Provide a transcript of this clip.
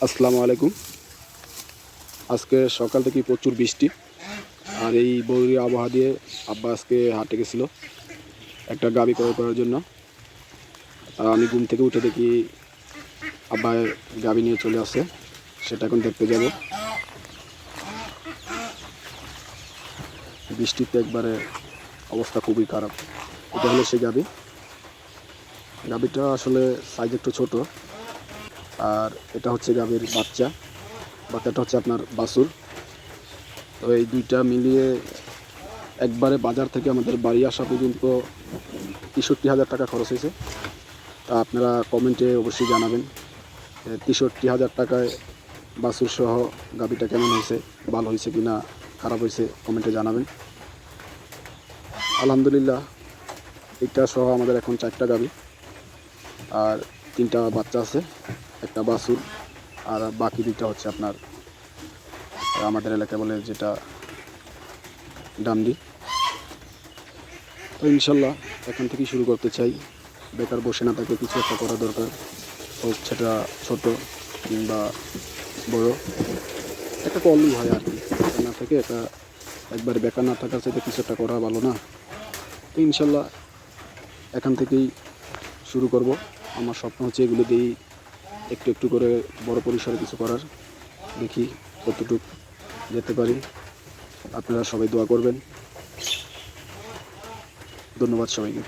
আসসালামু আলাইকুম। আজকে সকাল থেকে প্রচুর বৃষ্টি, আর এই বৈরী আবহাওয়া দিয়ে আব্বা আজকে হাটে গেছিলো একটা গাভী ক্রয় করার জন্য। আমি ঘুম থেকে উঠে দেখি আব্বা গাভী নিয়ে চলে আসে, সেটা এখন দেখতে যাব। বৃষ্টিতে একবারে অবস্থা খুবই খারাপ। এটা হলো সেই গাভীটা আসলে সাইজ একটু ছোট, আর এটা হচ্ছে গাভীর বাচ্চাটা হচ্ছে আপনার বাছুর। তো এই দুইটা মিলিয়ে একবারে বাজার থেকে আমাদের বাড়ি আসা পর্যন্ত ৬৩,০০০ টাকা খরচ হয়েছে। তা আপনারা কমেন্টে অবশ্যই জানাবেন ৬৩,০০০ টাকায় বাছুর সহ গাভীটা কেমন হয়েছে, ভালো হয়েছে কি না খারাপ হয়েছে, কমেন্টে জানাবেন। আলহামদুলিল্লাহ, এটা সহ আমাদের এখন 4টা গাভী আর 3টা বাচ্চা আছে, একটা বাছুর, আর বাকি 2টা হচ্ছে আপনার আমাদের এলাকায় বলে যেটা ডান্ডি। তো ইনশাল্লাহ এখান থেকেই শুরু করতে চাই। বেকার বসে না থাকে, কিছু একটা করা দরকার, হোক সেটা ছোট কিংবা বড়, একটা করলেই হয় আর কি। বেকার না থেকে একবার বেকার না থাকার চাইতে কিছু একটা করা ভালো না? তো ইনশাল্লাহ এখান থেকেই শুরু করব। আমার স্বপ্ন হচ্ছে এগুলো দিয়েই একটু একটু করে বড় পরিসরে কিছু করার। দেখি কতটুকু যেতে পারি। আপনারা সবাই দোয়া করবেন। ধন্যবাদ সবাইকে।